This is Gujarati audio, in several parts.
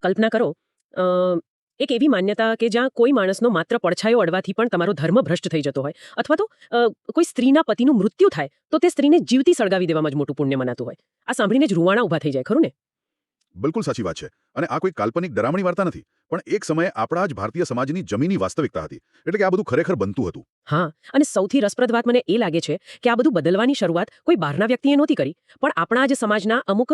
કલ્પના કરો અ, એક એવી માન્યતા કે જ્યાં કોઈ માણસનો માત્ર પડછાયો અડવાથી પણ તમારો ધર્મ ભ્રષ્ટ થઈ જતો હોય અથવા તો કોઈ સ્ત્રીના પતિનું મૃત્યુ થાય તો તે સ્ત્રીને જીવતી સળગાવી દેવામાં જ મોટું પુણ્ય મનાતું હોય. આ સાંભળીને જ રૂવાણા ઊભા થઈ જાય, ખરું ને? બિલકુલ સાચી વાત છે. અને આ કોઈ કાલ્પનિક ડરામણી વાર્તા નથી, પણ એક સમયે આપણા જ ભારતીય સમાજની જમીની વાસ્તવિકતા હતી. એટલે કે આ બધું ખરેખર બનતું હતું. હા, અને સૌથી રસપ્રદ વાત મને એ લાગે છે કે આ બધું બદલવાની શરૂઆત કોઈ બહારના વ્યક્તિએ નહોતી કરી, પણ આપણા જ સમાજના અમુક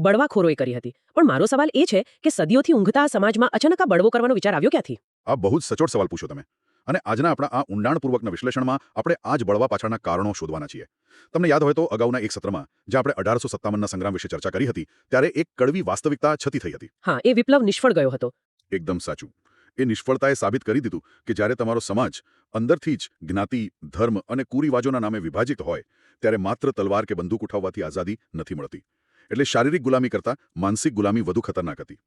બળવાખોરોએ કરી હતી. પણ મારો સવાલ એ છે કે સદીઓથી ઊંઘતા આ સમાજમાં અચાનક આ બળવો કરવાનો વિચાર આવ્યો ક્યાંથી? આ બહુ જ સચોટ સવાલ પૂછ્યો તમે. અને આજના આપણા આ ઊંડાણપૂર્વકના વિશ્લેષણમાં આપણે આ જ બળવા પાછળના કારણો શોધવાના છીએ. તમને યાદ હોય તો અગાઉના એક સત્રમાં જે આપણે 1857ના સંગ્રામ વિશે ચર્ચા કરી હતી, ત્યારે એક કડવી વાસ્તવિકતા છતી થઈ હતી. હા, એ વિપ્લવ નિષ્ફળ ગયો હતો. એકદમ સાચું. એ નિષ્ફળતાએ સાબિત કરી દીધું કે જ્યારે તમારો સમાજ અંદરથી જ જ્ઞાતિ, ધર્મ અને કુરિવાજોના નામે વિભાજિત હોય, ત્યારે માત્ર તલવાર કે બંદૂક ઉઠાવવાથી આઝાદી નથી મળતી. એટલે શારીરિક ગુલામી કરતાં માનસિક ગુલામી વધુ ખતરનાક હતી.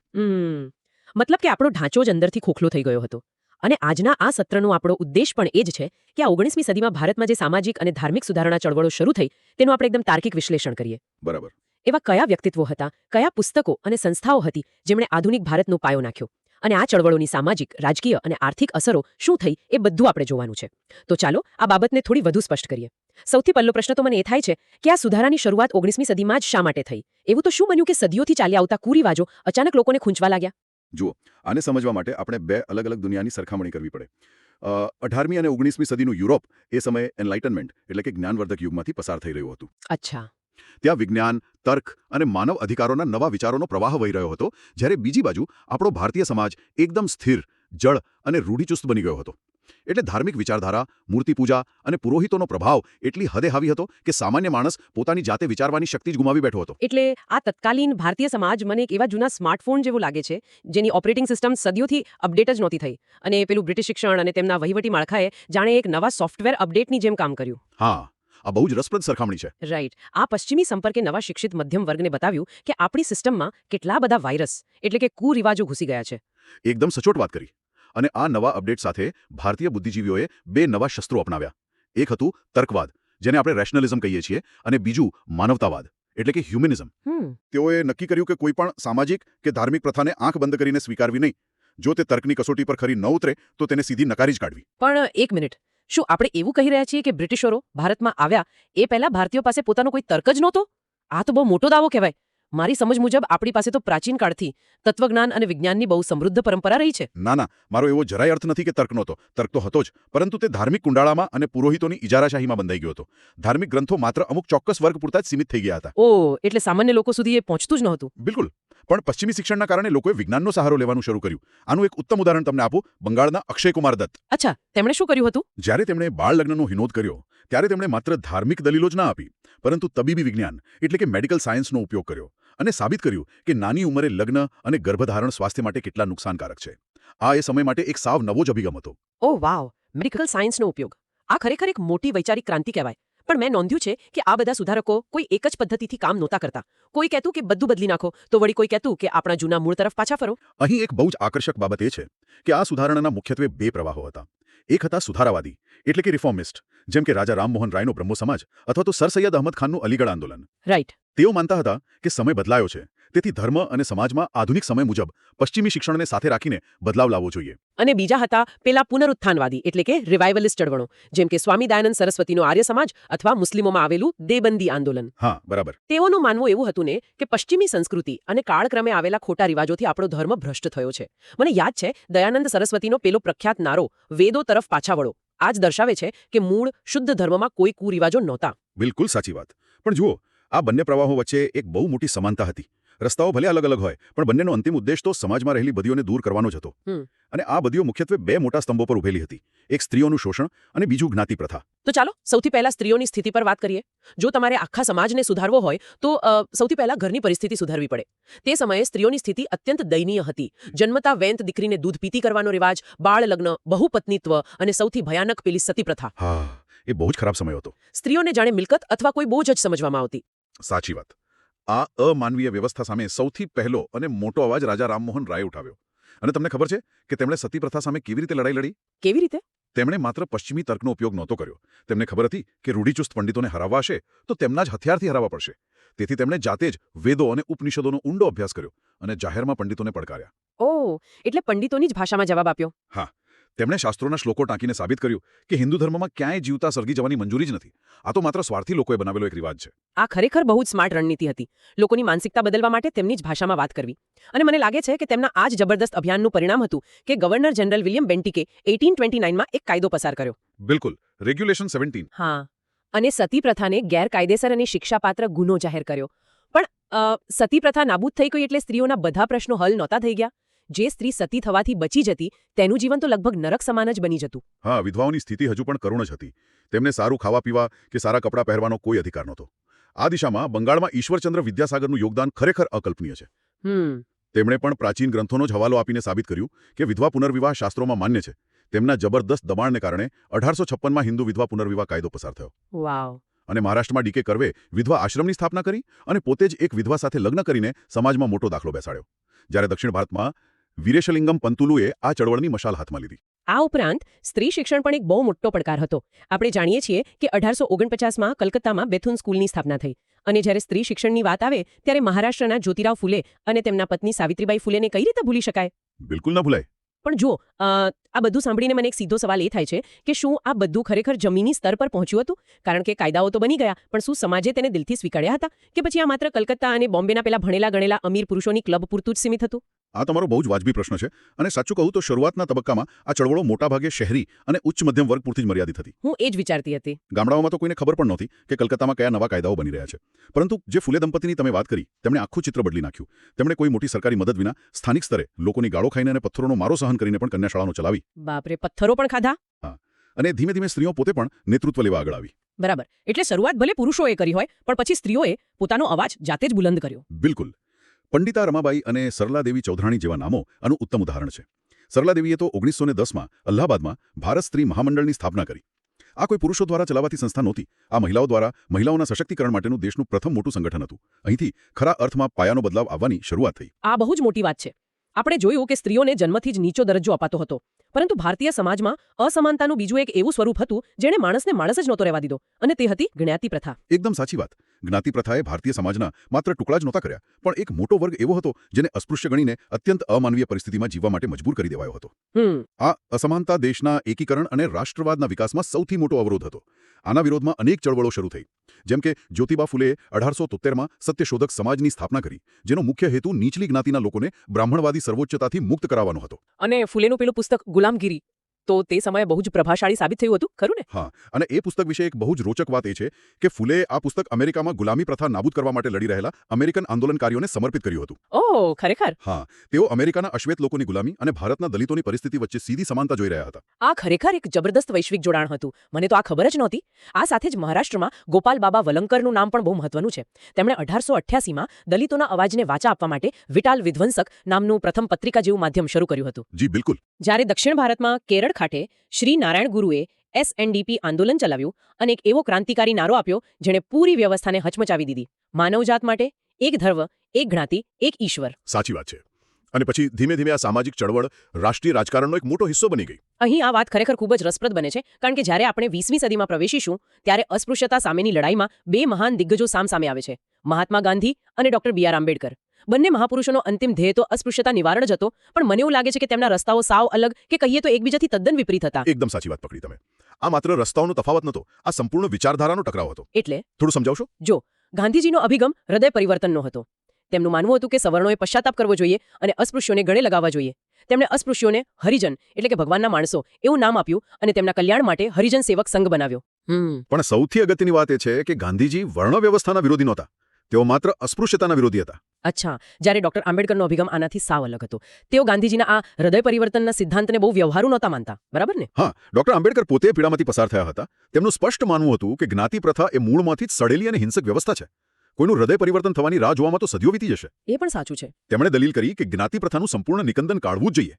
મતલબ કે આપણો ઢાંચો જ અંદરથી ખોખલો થઈ ગયો હતો. અને આજના આ સત્રનો આપણો ઉદ્દેશ પણ એ જ છે કે આ 19મી સદીમાં ભારતમાં જે સામાજિક અને ધાર્મિક સુધારણા ચળવળો શરૂ થઈ તેનું આપણે એકદમ તાર્કિક વિશ્લેષણ કરીએ. બરાબર. એવા કયા વ્યક્તિત્વો હતા, કયા પુસ્તકો અને સંસ્થાઓ હતી જેમણે આધુનિક ભારતનો પાયો નાખ્યો, અને આ ચળવળોની સામાજિક, રાજકીય અને આર્થિક અસરો શું થઈ એ બધું આપણે જોવાનું છે. તો ચાલો આ બાબતને થોડી વધુ સ્પષ્ટ કરીએ. સૌથી પહેલો પ્રશ્ન તો મને એ થાય છે કે આ સુધારાની શરૂઆત 19મી સદીમાં જ શા માટે થઈ? એવું તો શું બન્યું કે સદીઓથી ચાલી આવતા કુરિવાજો અચાનક લોકોને ખૂંચવા લાગ્યા? જુઓ, આને સમજવા માટે આપણે બે અલગ અલગ દુનિયાની સરખામણી કરવી પડે. 18મી અને 19મી સદીનું યુરોપ એ સમયે એનલાઇટનમેન્ટ એટલે કે જ્ઞાનવર્ધક યુગમાંથી પસાર થઈ રહ્યું હતું. અચ્છા. ત્યાં વિજ્ઞાન, તર્ક અને માનવ અધિકારોના નવા વિચારોનો પ્રવાહ વહી રહ્યો હતો, જ્યારે બીજી બાજુ આપણો ભારતીય સમાજ એકદમ સ્થિર, જળ અને રૂઢિચુસ્ત બની ગયો હતો. એટલે ધાર્મિક વિચારધારા, મૂર્તિપૂજા અને પુરોહિતોનો પ્રભાવ એટલી હદે હાવી હતો કે સામાન્ય માણસ પોતાની જાતે વિચારવાની શક્તિ જ ગુમાવી બેઠો હતો. એટલે આ તત્કાલીન ભારતીય સમાજ મને એક એવા જૂના સ્માર્ટફોન જેવું લાગે છે જેની ઓપરેટિંગ સિસ્ટમ સદીઓથી અપડેટ જ નહોતી થઈ, અને પેલું બ્રિટિશ શિક્ષણ અને તેમના વહીવટી માળખાએ જાણે એક નવા સોફ્ટવેર અપડેટની જેમ કામ કર્યું. હા, આ બહુ જ રસપ્રદ સરખામણી છે. રાઈટ. આ પશ્ચિમી સંપર્કે નવા શિક્ષિત મધ્યમ વર્ગને બતાવ્યું કે આપણી સિસ્ટમમાં કેટલા બધા વાયરસ એટલે કે કુરિવાજો ઘૂસી ગયા છે. એકદમ સચોટ વાત કરી. અને આ નવા અપડેટ સાથે ભારતીય બુદ્ધિજીવીઓએ બે નવા શસ્ત્રો અપનાવ્યા. એક હતું તર્કવાદ, જેને આપણે રેશનલિઝમ કહીએ છીએ, અને બીજું માનવતાવાદ એટલે કે હ્યુમનિઝમ. તેઓએ નક્કી કર્યું કે કોઈ પણ સામાજિક કે ધાર્મિક પ્રથાને આંખ બંધ કરીને સ્વીકારવી નહીં. જો તે તર્કની કસોટી પર ખરી ન ઉતરે તો તેને સીધી નકારી જ કાઢવી. પણ એક મિનિટ, શું આપણે એવું કહી રહ્યા છીએ કે બ્રિટિશરો ભારતમાં આવ્યા એ પહેલા ભારતીયો પાસે પોતાનો કોઈ તર્ક જ નહોતો? આ તો બહુ મોટો દાવો કહેવાય. મારી સમજ મુજબ આપણી પાસે તો પ્રાચીન કાળથી તત્વજ્ઞાન અને વિજ્ઞાનની બહુ સમૃદ્ધ પરંપરા રહી છે. ના, મારો એવો જરાય અર્થ નથી કે તર્ક નહોતો. તર્ક તો હતો જ, પરંતુ તે ધાર્મિક કુંડાળામાં અને પુરોહિતોની ઇજારાશાહીમાં બંધાઈ ગયો હતો. ધાર્મિક ગ્રંથો માત્ર અમુક ચોક્કસ વર્ગ પૂરતા જ સીમિત થઈ ગયા હતા. ઓહ, એટલે સામાન્ય લોકો સુધી એ પહોંચતું જ નહોતું. બિલકુલ. પણ પશ્ચિમી શિક્ષણના કારણે લોકોએ વિજ્ઞાનનો સહારો લેવાનું શરૂ કર્યું. આનું એક ઉત્તમ ઉદાહરણ તમને આપું, બંગાળના અક્ષયકુમાર દત્ત. અચ્છા, તેમણે શું કર્યું હતું? જ્યારે તેમણે બાળ લગ્નનો વિરોધ કર્યો, ત્યારે તેમણે માત્ર ધાર્મિક દલીલો જ ના આપી, પરંતુ તબીબી વિજ્ઞાન એટલે કે મેડિકલ સાયન્સનો ઉપયોગ કર્યો અને સાબિત કર્યું કે નાની ઉંમરે લગ્ન અને ગર્ભધારણ સ્વાસ્થ્ય માટે કેટલા નુકસાનકારક છે. આ એ સમય માટે એક સાવ નવો જ અભિગમ હતો. ઓહ વાવ, મેડિકલ સાયન્સનો ઉપયોગ. આ ખરેખર એક મોટી વૈચારિક ક્રાંતિ કહેવાય. પણ મેં નોંધ્યું છે કે આ બધા સુધારકો કોઈ એક જ પદ્ધતિથી કામ નહોતા કરતા. કોઈ કહેતું કે બધું બદલી નાખો, તો વળી કોઈ કહેતું કે આપણા જૂના મૂળ તરફ પાછા ફરો. અહીં એક બહુ જ આકર્ષક બાબત એ છે કે આ સુધારણાના મુખ્યત્વે બે પ્રવાહો હતા. એક હતા સુધારાવાદી એટલે કે રિફોર્મિસ્ટ, જેમ કે રાજા રામમોહન રાયનો બ્રહ્મો સમાજ અથવા તો સર સૈયદ અહમદ ખાનનું અલીગઢ આંદોલન. રાઈટ. તેઓ માનતા હતા કે સમય બદલાયો છે, તેથી ધર્મ અને સમાજમાં આધુનિક સમય મુજબ પશ્ચિમી શિક્ષણને સાથે રાખીને બદલાવ લાવવો જોઈએ. અને બીજા હતા પેલા પુનરુત્થાનવાદી એટલે કે રિવાઇવલિસ્ટ ચળવળો, જેમ કે સ્વામી દયાનંદ સરસ્વતીનો આર્ય સમાજ અથવા મુસ્લિમોમાં આવેલું દેબંદી આંદોલન. હા, બરાબર. તેઓનું માનવું એવું હતું ને કે પશ્ચિમી સંસ્કૃતિ અને કાળક્રમે આવેલા ખોટા રિવાજોથી આપણો ધર્મ ભ્રષ્ટ થયો છે. મને યાદ છે દયાનંદ સરસ્વતીનો પેલો પ્રખ્યાત નારો, વેદો તરફ પાછા વળો, આ જ દર્શાવે છે કે મૂળ શુદ્ધ ધર્મમાં કોઈ કુરિવાજો નહોતા. બિલકુલ સાચી વાત. પણ જુઓ, આ બંને પ્રવાહો વચ્ચે એક બહુ મોટી સમાનતા હતી. રસ્તાઓ ભલે અલગ અલગ હોય, પણ બંનેનો અંતિમ ઉદ્દેશ તો સમાજમાં રહેલી બદીઓને દૂર કરવાનો જ હતો. અને આ બદીઓ મુખ્યત્વે બે મોટા સ્તંભો પર ઉભેલી હતી. એક સ્ત્રીઓનું શોષણ અને બીજું જ્ઞાતિ પ્રથા. તો ચાલો સૌથી પહેલા સ્ત્રીઓની સ્થિતિ પર વાત કરીએ. જો તમારે આખા સમાજને સુધારવો હોય તો સૌથી પહેલા ઘરની પરિસ્થિતિ સુધારવી પડે. તે સમયે સ્ત્રીઓની સ્થિતિ અત્યંત દયનીય હતી. જન્મતા વેંત દીકરીને દૂધ પીતી કરવાનો રિવાજ, બાળ લગ્ન, બહુપત્નીત્વ અને સૌથી ભયાનક પેલી સતી પ્રથા. હા, એ બહુ જ ખરાબ સમય હતો. સ્ત્રીઓને જાણે મિલકત અથવા કોઈ બોજ જ સમજવામાં આવતી. સાચી વાત. આ અમાનવીય વ્યવસ્થા સામે સૌથી પહેલો અને મોટો અવાજ રાજા રામમોહન રાય ઉઠાવ્યો. અને તમને ખબર છે કે તેમણે સતી પ્રથા સામે કેવી રીતે લડાઈ લડી? કેવી રીતે? તેમણે માત્ર પશ્ચિમી તર્કનો ઉપયોગ નહોતો કર્યો. તેમને ખબર હતી કે રૂઢિચુસ્ત પંડિતોને હરાવવા હશે તો તેમના જ હથિયારથી હરાવવા પડશે. તેથી તેમણે જાતે જ વેદો અને ઉપનિષદોનો ઊંડો અભ્યાસ કર્યો અને જાહેરમાં પંડિતોને પડકાર્યા. ઓ એટલે પંડિતોની જ ભાષામાં જવાબ આપ્યો. તેમણે શાસ્ત્રોના શ્લોકો ટાંકીને સાબિત કર્યું કે હિન્દુ ધર્મમાં ક્યાંય જીવતા સળગી જવાની મંજૂરી જ નથી. આ તો માત્ર સ્વાર્થી લોકોએ બનાવેલો એક રિવાજ છે. આ ખરેખર બહુ જ સ્માર્ટ રણનીતિ હતી. લોકોની માનસિકતા બદલવા માટે તેમની જ ભાષામાં વાત કરવી. અને મને લાગે છે કે તેમના આ જ જબરદસ્ત અભિયાનનું પરિણામ હતું કે ગવર્નર જનરલ વિલિયમ બેન્ટિકે 1829માં એક કાયદો પસાર કર્યો. બિલકુલ, રેગ્યુલેશન 17. હા, અને સતી પ્રથાને ગેરકાયદેસર અને શિક્ષાપાત્ર ગુનો જાહેર કર્યો. પણ સતી પ્રથા નાબૂદ થઈ ગઈ એટલે સ્ત્રીઓના બધા પ્રશ્નો હલ નહોતા થઈ ગયા. જે સ્ત્રી સતી થવાથી બચી જતી તેનું જીવન તો લગભગ નરક સમાન જ બની જતું. હા, વિધવાઓની સ્થિતિ હજુ પણ કરુણ જ હતી. તેમને સારું ખાવા પીવા કે સારા કપડાં પહેરવાનો કોઈ અધિકાર નહોતો. આ દિશામાં બંગાળમાં ઈશ્વરચંદ્ર વિદ્યાસાગરનું યોગદાન ખરેખર અકલ્પનીય છે. તેમણે પણ પ્રાચીન ગ્રંથોનો જ હવાલો આપીને સાબિત કર્યું કે વિધવા પુનર્વિવાહ શાસ્ત્રોમાં માન્ય છે. તેમના જબરદસ્ત દબાણને કારણે 1856માં હિન્દુ વિધવા પુનર્વિવાહ કાયદો પસાર થયો. વાવ. અને મહારાષ્ટ્રમાં ડીકે કર્વે વિધવા આશ્રમની સ્થાપના કરી અને પોતે જ એક વિધવા સાથે લગ્ન કરીને સમાજમાં મોટો દાખલો બેસાડ્યો. જ્યારે દક્ષિણ ભારતમાં વીરેશલિંગમ પંતુલુએ આ ચળવળની મશાલ હાથમાં લીધી. આ ઉપરાંત સ્ત્રી શિક્ષણ પણ એક બહુ મોટો પડકાર હતો. આપણે જાણીએ છીએ કે 1849માં કલકત્તામાં બેથુન સ્કૂલની સ્થાપના થઈ. અને જ્યારે સ્ત્રી શિક્ષણની વાત આવે ત્યારે મહારાષ્ટ્રના જ્યોતિરાવ ફુલે અને તેમના પત્ની સાવિત્રીબાઈ ફુલેને કઈ રીતે ભૂલી શકાય? બિલકુલ ન ભૂલાય. પણ જો આ બધું સાંભળીને મને એક સીધો સવાલ એ થાય છે કે શું આ બધું ખરેખર જમીની સ્તર પર પહોંચ્યું હતું? કારણ કે કાયદાઓ તો બની ગયા, પણ શું સમાજે તેને દિલથી સ્વીકાર્યા હતા કે પછી આ માત્ર કલકત્તા અને બોમ્બેના પેલા ભણેલા ગણેલા અમીર પુરુષોની ક્લબ પૂરતું જ સીમિત હતું? આ તમારો બહુ જ વાજબી પ્રશ્ન છે. અને સાચું કહું તો શરૂઆતના તબક્કામાં આ ચળવળો મોટાભાગે શહેરી અને ઉચ્ચ મધ્યમ વર્ગ પૂરતી જ મર્યાદિત હતી. હું એ જ વિચારતી હતી. ગામડાઓમાં તો કોઈને ખબર પણ નહોતી કે કલકત્તામાં કયા નવા કાયદાઓ બની રહ્યા છે. પરંતુ જે ફુલે દંપતીની તમે વાત કરી, તેમણે આખું ચિત્ર બદલી નાખ્યું. તેમણે કોઈ મોટી સરકારી મદદ વિના સ્થાનિક સ્તરે લોકોની ગાળો ખાઈને અને પથ્થરોનો મારો સહન કરીને પણ કન્યાશાળાઓ ચલાવી. બાપરે, પથ્થરો પણ ખાધા? અને ધીમે ધીમે સ્ત્રીઓ પોતે પણ નેતૃત્વ લેવા આગળ આવી. બરાબર. એટલે શરૂઆત ભલે પુરુષોએ કરી હોય, પણ પછી સ્ત્રીઓએ પોતાનો અવાજ જાતે જ બુલંદ કર્યો. બિલકુલ. પંડિતા રમાબાઈ અને સરલાદેવી ચૌધરાણી જેવા નામો આનું ઉત્તમ ઉદાહરણ છે. સરલાદેવીએ તો 1910માં અલ્હાબાદમાં ભારત સ્ત્રી મહામંડળની સ્થાપના કરી. આ કોઈ પુરુષો દ્વારા ચલાવાતી સંસ્થા નહોતી. આ મહિલાઓ દ્વારા મહિલાઓના સશક્તિકરણ માટેનું દેશનું પ્રથમ મોટું સંગઠન હતું. અહીંથી ખરા અર્થમાં પાયાનો બદલાવ આવવાની શરૂઆત થઈ. આ બહુ જ મોટી વાત છે. આપણે જોયું કે સ્ત્રીઓને જન્મથી જ નીચો દરજ્જો અપાતો હતો. પરંતુ ભારતીય સમાજમાં અસમાનતાનું બીજું એક એવું સ્વરૂપ હતું જેણે માણસને માણસ જ નહોતો રહેવા દીધો, અને તે હતી જ્ઞાતિ પ્રથા. એકદમ સાચી વાત. જ્ઞાતિ પ્રથાએ ભારતીય સમાજના માત્ર ટુકડા જ નહોતા કર્યા, પણ એક મોટો વર્ગ એવો હતો જેને અસ્પૃશ્ય ગણીને અત્યંત અમાનવીય પરિસ્થિતિમાં જીવવા માટે મજબૂર કરી દેવાયો હતો. આ અસમાનતા દેશના એકીકરણ અને રાષ્ટ્રવાદના વિકાસમાં સૌથી મોટો અવરોધ હતો. આના વિરોધમાં અનેક ચળવળો શરૂ થઈ. જેમ કે જ્યોતિબા ફુલેએ 1873માં સત્યશોધક સમાજની સ્થાપના કરી, જેનો મુખ્ય હેતુ નીચલી જ્ઞાતિના લોકોને બ્રાહ્મણવાદી સર્વોચ્ચતાથી મુક્ત કરાવવાનો હતો. અને ફુલેનું પેલું પુસ્તક ગુલામગીરી તો તે સમયે બહુ જ પ્રભાવશાળી સાબિત થયું હતું, ખરું ને? હા, અને એ પુસ્તક વિશે એક બહુ જ રોચક વાત એ છે કે ફુલેએ આ પુસ્તક અમેરિકામાં ગુલામી પ્રથા નાબૂદ કરવા માટે લડી રહેલા અમેરિકન આંદોલનકારીઓને સમર્પિત કર્યું હતું. ઓહ, ખરેખર? હા, તેઓ અમેરિકાના અશ્વેત લોકોની ગુલામી અને ભારતના દલિતોની પરિસ્થિતિ વચ્ચે સીધી સમાનતા જોઈ રહ્યા હતા. આ ખરેખર એક જબરદસ્ત વૈશ્વિક જોડાણ હતું. મને તો આ ખબર જ નહોતી. આ સાથે જ મહારાષ્ટ્રમાં ગોપાલ બાબા વલંકરનું નામ પણ બહુ મહત્વનું છે. તેમણે 1888માં દલિતોના અવાજને વાચા આપવા માટે વિટાલ વિધ્વંસક નામનું પ્રથમ પત્રિકા જેવું માધ્યમ શરૂ કર્યું હતું. જી બિલકુલ. જ્યારે દક્ષિણ ભારતમાં કેરળ ખાતે શ્રી નારાયણ ગુરુએ SNDP આંદોલન ચલાવ્યું અને એક એવો ક્રાંતિકારી નારો આપ્યો જેણે પૂરી વ્યવસ્થાને હચમચાવી દીધી. માનવજાત માટે એક ધર્મ, એક જ્ઞાતિ, એક ઈશ્વર. સાચી વાત છે. અને પછી ધીમે ધીમે આ સામાજિક ચળવળ રાષ્ટ્રીય રાજકારણનો એક મોટો હિસ્સો બની ગઈ. અહીં આ વાત ખરેખર ખૂબ જ રસપ્રદ બને છે, કારણ કે જ્યારે આપણે 20મી સદીમાં પ્રવેશીશું ત્યારે અસ્પૃશ્યતા સામેની લડાઈમાં બે મહાન દિગ્ગજો સામસામે આવે છે, મહાત્મા ગાંધી અને ડોક્ટર BR આંબેડકર. બંને મહાપુરુષોનો અંતિમ ધ્યેય તો અસ્પૃશ્યતા નિવારણ જ હતો, પણ મને એવું લાગે છે કે તેમના રસ્તાઓ સાવ અલગ કે કહીએ તો એકબીજાથી તદ્દન વિપરીત હતા. એકદમ સાચી વાત પકડી તમે. આ માત્ર રસ્તાઓનો તફાવત નહોતો, આ સંપૂર્ણ વિચારધારાનો ટકરાવ હતો. એટલે થોડું સમજાવશો? જો, ગાંધીજીનો અભિગમ હૃદય પરિવર્તનનો હતો. તેમનું માનવું હતું કે સવર્ણોએ પશ્ચાતાપ કરવો જોઈએ અને અસ્પૃશ્યોને ગળે લગાવવા જોઈએ. તેમણે અસ્પૃશ્યોને હરિજન એટલે કે ભગવાનના માણસો એવું નામ આપ્યું અને તેમના કલ્યાણ માટે હરિજન સેવક સંઘ બનાવ્યો. પણ સૌથી અગત્યની વાત એ છે કે ગાંધીજી વર્ણ વ્યવસ્થાના વિરોધી નહોતા. તેઓ માત્ર અસ્પૃશ્યતાના વિરોધી હતા. અચ્છા, જ્યારે ડોક્ટર આંબેડકરનો અભિગમ આનાથી સાવ અલગ હતો. તેઓ ગાંધીજીના આ હૃદય પરિવર્તનના સિદ્ધાંતને બહુ વ્યવહારુ નહોતા માનતા, બરાબર ને? હા, ડોક્ટર આંબેડકર પોતે પીડામાંથી પસાર થયા હતા. તેમનું સ્પષ્ટ માનવું હતું કે જ્ઞાતિ પ્રથા એ મૂળમાંથી જ સડેલી અને હિંસક વ્યવસ્થા છે. કોઈનું હૃદય પરિવર્તન થવાની રાહ જોવામાં તો સદીઓ વીતી જશે. એ પણ સાચું છે. તેમણે દલીલ કરી કે જ્ઞાતિ પ્રથાનું સંપૂર્ણ નિકંદન કાઢવું જ જોઈએ.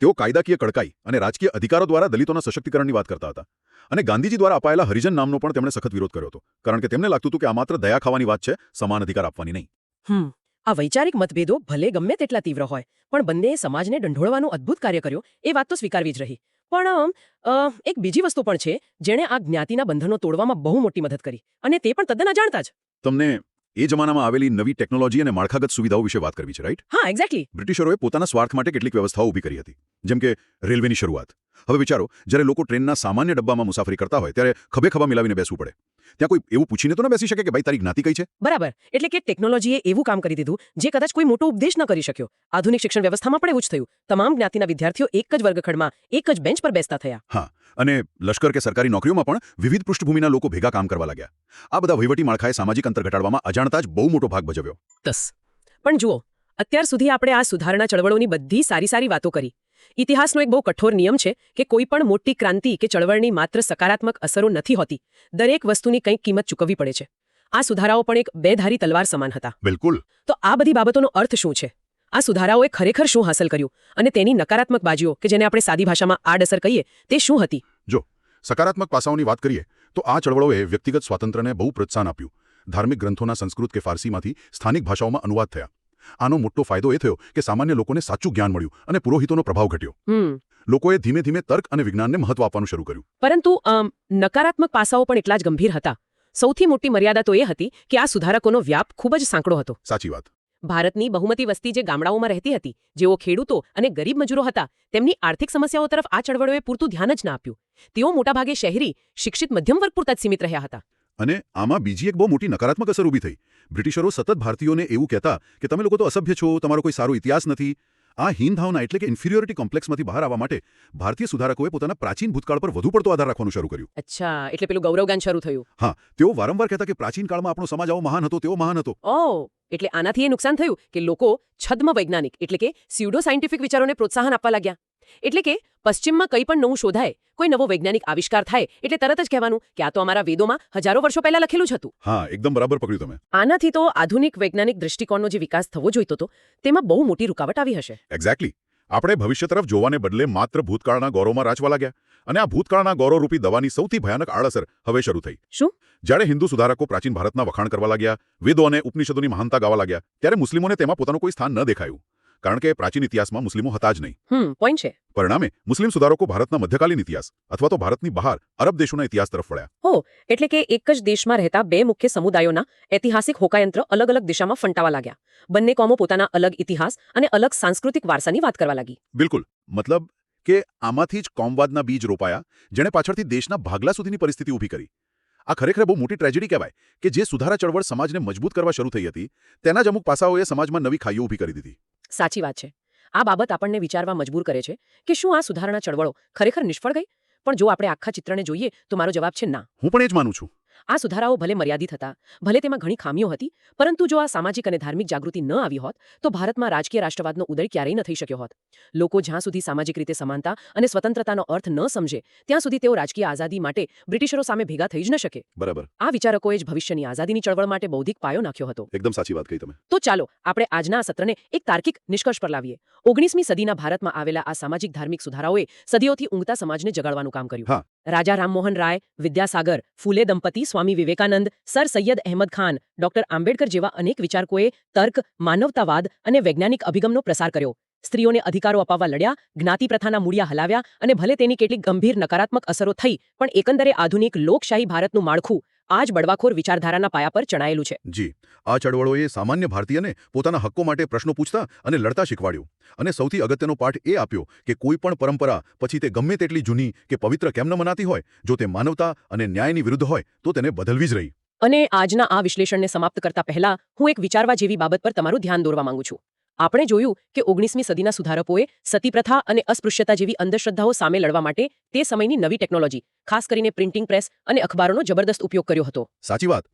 તેઓ કાયદાકીય કડકાઈ અને રાજકીય અધિકારો દ્વારા દલિતોના સશક્તિકરણની વાત કરતા હતા. અને ગાંધીજી દ્વારા અપાયેલા હરિજન નામનો પણ તેમણે સખત વિરોધ કર્યો હતો, કારણ કે તેમને લાગતું હતું કે આ માત્ર દયા ખાવાની વાત છે, સમાન અધિકાર આપવાની નહીં. આ વૈચારિક મતભેદો ભલે ગમે તેટલા તીવ્ર હોય, પણ બંનેએ સમાજને ડંઢોળવાનું અદ્ભુત કાર્ય કર્યું, એ વાત તો સ્વીકારવી જ રહી. પણ એક બીજી વસ્તુ પણ છે જેણે આ જ્ઞાતિના બંધનો તોડવામાં બહુ મોટી મદદ કરી, અને તે પણ તદ્દન અજાણતા જ. તમને એ જમાનામાં આવેલી નવી ટેકનોલોજી અને માળખાગત સુવિધાઓ વિશે વાત કરવી છે, રાઈટ? હા એક્ઝેક્ટલી. બ્રિટિશરોએ પોતાના સ્વાર્થ માટે કેટલીક વ્યવસ્થાઓ ઊભી કરી હતી, જેમ કે રેલવેની શરૂઆત. હવે વિચારો, જ્યારે લોકો ટ્રેનના સામાન્ય ડબ્બામાં મુસાફરી કરતા હોય ત્યારે ખભે ખભા મિલાવીને બેસવું પડે. ત્યાં કોઈ એવું પૂછીને તો ન બેસી શકે કે ભાઈ તારી જ્ઞાતિ કઈ છે? બરાબર. એટલે કે ટેકનોલોજીએ એવું કામ કરી દીધું જે કદાચ કોઈ મોટો ઉપદેશ ન કરી શક્યો. આધુનિક શિક્ષણ વ્યવસ્થામાં પણ એવું જ થયું. તમામ જ્ઞાતિના વિદ્યાર્થીઓ એક જ વર્ગખંડમાં એક જ બેન્ચ પર બેસતા થયા. હા, અને લશ્કર કે સરકારી નોકરીઓમાં પણ વિવિધ પૃષ્ઠભૂમિના લોકો ભેગા કામ કરવા લાગ્યા. આ બધા વહીવટી માળખાએ સામાજિક અંતર ઘટાડવામાં અજાણતા જ બહુ મોટો ભાગ ભજવ્યો. પણ જુઓ, અત્યાર સુધી આપણે આ સુધારણા ચળવળોની બધી સારી વાતો કરી. ઇતિહાસનો એક બહુ કઠોર નિયમ છે કે કોઈ પણ મોટી ક્રાંતિ કે ચળવળની માત્ર સકારાત્મક અસરો નથી હોતી. દરેક વસ્તુની કંઈક કિંમત ચૂકવવી પડે છે. આ સુધારાઓ પણ એક બેધારી તલવાર સમાન હતા. બિલકુલ. તો આ બધી બાબતોનો અર્થ શું છે? આ સુધારાઓએ ખરેખર શું હાંસલ કર્યું અને તેની નકારાત્મક બાજુઓ કે જેને આપણે સાદી ભાષામાં આડઅસર કહીએ તે શું હતી? જો સકારાત્મક પાસાઓની વાત કરીએ તો આ ચળવળોએ વ્યક્તિગત સ્વાતંત્ર્યને બહુ પ્રોત્સાહન આપ્યું. ધાર્મિક ગ્રંથોના સંસ્કૃત કે ફારસીમાંથી સ્થાનિક ભાષાઓમાં અનુવાદ થયા. આનો મોટો ફાયદો એ થયો કે સામાન્ય લોકોને સાચું જ્ઞાન મળ્યું અને પુરોહિતોનો પ્રભાવ ઘટ્યો. લોકોએ ધીમે ધીમે તર્ક અને વિજ્ઞાનને મહત્વ આપવાનું શરૂ કર્યું. પરંતુ નકારાત્મક પાસાઓ પણ એટલા જ ગંભીર હતા. સૌથી મોટી મર્યાદા તો એ હતી કે આ સુધારકોનો વ્યાપ ખૂબ જ સાંકડો હતો. સાચી વાત. ભારતની બહુમતી વસ્તી જે ગામડાઓમાં રહેતી હતી, જેઓ ખેડૂતો અને ગરીબ મજૂરો હતા, તેમની આર્થિક સમસ્યાઓ તરફ આ ચળવળોએ પૂરતું ધ્યાન જ ના આપ્યું. તેઓ મોટાભાગે શહેરી, શિક્ષિત મધ્યમ વર્ગ પૂરતા જ સીમિત રહ્યા હતા. અને આમાં બીજી એક બહુ મોટી નકારાત્મક અસર ઊભી થઈ. બ્રિટિશરો સતત ભારતીયોને એવું કહેતા કે તમે લોકો તો અસભ્ય છો, તમારો કોઈ સારો ઇતિહાસ નથી. આ હીન ભાવના એટલે કે ઇન્ફિરિયોરિટી કોમ્પ્લેક્સમાંથી બહાર આવવા માટે ભારતીય સુધારકોએ પોતાના પ્રાચીન ભૂતકાળ પર વધુ પડતો આધાર રાખવાનું શરૂ કર્યું. અચ્છા, એટલે પેલું ગૌરવગાન શરૂ થયું. હા, તેઓ વારંવાર કહેતા કે પ્રાચીન કાળમાં આપણો સમાજ આવો મહાન હતો, તેવો મહાન હતો. ઓહ, એટલે આનાથી એ નુકસાન થયું કે લોકો છદ્મ વૈજ્ઞાનિક એટલે કે સ્યુડો સાયન્ટિફિક વિચારોને પ્રોત્સાહન આપવા લાગ્યા. એટલે કે પશ્ચિમમાં કંઈ પણ નવું શોધાય, કોઈ નવો વૈજ્ઞાનિક આવિષ્કાર થાય એટલે તરત જ કહેવાનું કે આ તો અમારા વેદોમાં હજારો વર્ષો પહેલા લખેલું જ હતું. હા, એકદમ બરાબર પકડ્યું તમે. આનાથી તો આધુનિક વૈજ્ઞાનિક દૃષ્ટિકોણનો જે વિકાસ થવો જોઈતો હતો તેમાં બહુ મોટી રૂકાવટ આવી હશે. એક્ઝેક્ટલી. આપણે ભવિષ્ય તરફ જોવાને બદલે માત્ર ભૂતકાળના ગૌરવમાં રાચવા લાગ્યા. અને આ ભૂતકાળના ગૌરવરૂપી દવાની સૌથી ભયાનક આડઅસર હવે શરૂ થઈ. શું? જ્યારે હિન્દુ સુધારકો પ્રાચીન ભારતના વખાણ કરવા લાગ્યા, વેદો અને ઉપનિષદોની મહાનતા ગાવા લાગ્યા, ત્યારે મુસ્લિમોને તેમાં પોતાનું કોઈ સ્થાન ન દેખાયું. કારણ કે પ્રાચીન ઇતિહાસમાં મુસ્લિમો હતા જ નહીં. પોઈન્ટ છે. પરિણામે મુસ્લિમ સુધારકો ભારતના મધ્યકાલીન ઇતિહાસ અથવા તો ભારતની બહાર અરબ દેશોના ઇતિહાસ તરફ વળ્યા. હો, એટલે કે એક જ દેશમાં રહેતા બે મુખ્ય સમુદાયોના ઐતિહાસિક હોકાયંત્ર અલગ અલગ દિશામાં ફંટાવા લાગ્યા. બંને કોમો પોતાના અલગ ઇતિહાસ અને અલગ સાંસ્કૃતિક વારસાની વાત કરવા લાગી. બિલકુલ. મતલબ કે આમાંથી જ કોમવાદના બીજ રોપાયા, જેણે પાછળથી દેશના ભાગલા સુધીની પરિસ્થિતિ ઊભી કરી. આ ખરેખર બહુ મોટી ટ્રેજેડી કહેવાય કે જે સુધારા ચળવળ સમાજને મજબૂત કરવા શરૂ થઈ હતી, તેના જ અમુક પાસાઓએ સમાજમાં નવી ખાઈઓ ઊભી કરી દીધી. સાચી વાત છે. આ બાબત આપણને વિચારવા મજબૂર કરે છે કે શું આ સુધારણા ચળવળો ખરેખર નિષ્ફળ ગઈ? પણ જો આપણે આખા ચિત્રને જોઈએ તો મારો જવાબ છે ના. હું પણ એ જ માનું છું. આ સુધારાઓ ભલે મર્યાદિત હતા, ભલે તેમાં ઘણી ખામીઓ હતી, પરંતુ જો આ સામાજિક અને ધાર્મિક જાગૃતિ ન આવી હોત તો ભારતમાં રાજકીય રાષ્ટ્રવાદનો ઉદય ક્યારેય ન થઈ શક્યો હોત. લોકો જ્યાં સુધી સામાજિક રીતે સમાનતા અને સ્વતંત્રતાનો અર્થ ન સમજે ત્યાં સુધી તેઓ રાજકીય આઝાદી માટે બ્રિટિશરો સામે ભેગા થઈ જ ન શકે. બરાબર. આ વિચારકોએ જ ભવિષ્યની આઝાદીની ચળવળ માટે બૌદ્ધિક પાયો નાખ્યો હતો. એકદમ સાચી વાત કહી તમે. તો ચાલો આપણે આજના આ સત્રને એક તાર્કિક નિષ્કર્ષ પર લાવીએ. 19મી સદીના ભારતમાં આવેલા આ સામાજિક ધાર્મિક સુધારાઓએ સદીઓથી ઊંઘતા સમાજને જગાડવાનું કામ કર્યું. રાજા રામમોહન રાય, વિદ્યાસાગર, ફૂલે દંપતી, સ્વામી વિવેકાનંદ, સર સૈયદ અહેમદ ખાન, ડોક્ટર આંબેડકર જેવા અનેક વિચારકોએ તર્ક, માનવતાવાદ અને વૈજ્ઞાનિક અભિગમનો પ્રસાર કર્યો. સ્ત્રીઓને અધિકારો અપાવવા લડ્યા, જ્ઞાતિ પ્રથાના મૂળિયા હલાવ્યા અને ભલે તેની કેટલીક ગંભીર નકારાત્મક અસરો થઈ, પણ એકંદરે આધુનિક લોકશાહી ભારતનું માળખું આ જ બળવાખોર વિચારધારાના પાયા પર ચણાયેલું છે. જી, આ ચળવળોએ સામાન્ય ભારતીયને પોતાના હક્કો માટે પ્રશ્નો પૂછતા અને લડતા શીખવાડ્યું. અને સૌથી અગત્યનો પાઠ એ આપ્યો કે કોઈ પણ પરંપરા, પછી તે ગમે તેટલી જૂની કે પવિત્ર કેમ ન મનાતી હોય, જો તે માનવતા અને ન્યાયની વિરુદ્ધ હોય તો તેને બદલવી જ રહી. અને આજના આ વિશ્લેષણને સમાપ્ત કરતા પહેલા હું એક વિચારવા જેવી બાબત પર તમારું ધ્યાન દોરવા માંગુ છું. આપણે જોયું કે 19મી સદીના સુધારકોએ સતી પ્રથા અને અસ્પૃશ્યતા જેવી અંધશ્રદ્ધાઓ સામે લડવા માટે તે સમયની નવી ટેકનોલોજી, ખાસ કરીને પ્રિન્ટિંગ પ્રેસ અને અખબારોનો જબરદસ્ત ઉપયોગ કર્યો હતો. સાચી વાત.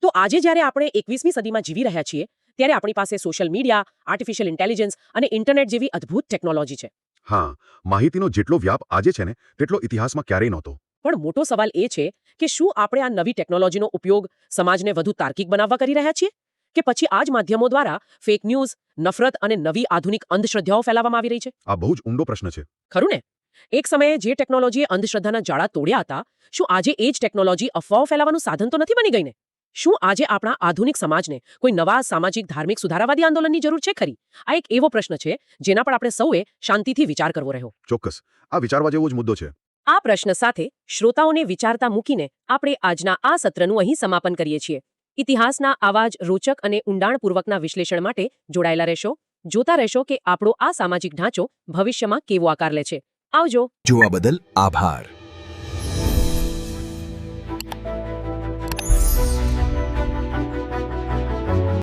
તો આજે જ્યારે આપણે 21મી સદીમાં જીવી રહ્યા છીએ ત્યારે આપણી પાસે સોશિયલ મીડિયા, આર્ટિફિશિયલ ઇન્ટેલિજન્સ અને ઇન્ટરનેટ જેવી અદ્ભુત ટેકનોલોજી છે. હા, માહિતીનો જેટલો વ્યાપ આજે છે ને તેટલો ઇતિહાસમાં ક્યારેય નહોતો. પણ મોટો સવાલ એ છે કે શું આપણે આ નવી ટેકનોલોજીનો ઉપયોગ સમાજને વધુ તાર્કિક બનાવવા કરી રહ્યા છીએ કે પછી આ જ માધ્યમો દ્વારા ફેક ન્યૂઝ, નફરત અને નવી આધુનિક અંધશ્રદ્ધાઓ ફેલાવવામાં આવી રહી છે? આ બહુ જ ઊંડો પ્રશ્ન છે. ખરું ને? એક સમયે જે ટેકનોલોજીએ અંધશ્રદ્ધાના જાળા તોડ્યા હતા, શું આજે એ જ ટેકનોલોજી અફવાઓ ફેલાવવાનું સાધન તો નથી બની ગઈ ને? શું આજે આપણા આધુનિક સમાજને કોઈ નવા સામાજિક ધાર્મિક સુધારાવાદી આંદોલનની જરૂર છે ખરી? આ એક એવો પ્રશ્ન છે જેના પર આપણે સૌએ શાંતિથી વિચાર કરવો રહ્યો. ચોક્કસ, આ વિચારવા જેવો જ મુદ્દો છે. આ પ્રશ્ન સાથે શ્રોતાઓને વિચારતા મૂકીને આપણે આજના આ સત્રનું અહીં સમાપન કરીએ છીએ. ઇતિહાસના આવા જ રોચક અને ઊંડાણપૂર્વકના વિશ્લેષણ માટે જોડાયેલા રહેશો, જોતા રહેશો કે આપણો આ સામાજિક ઢાંચો ભવિષ્યમાં કેવો આકાર લે છે. આવજો. જોવા બદલ આભાર.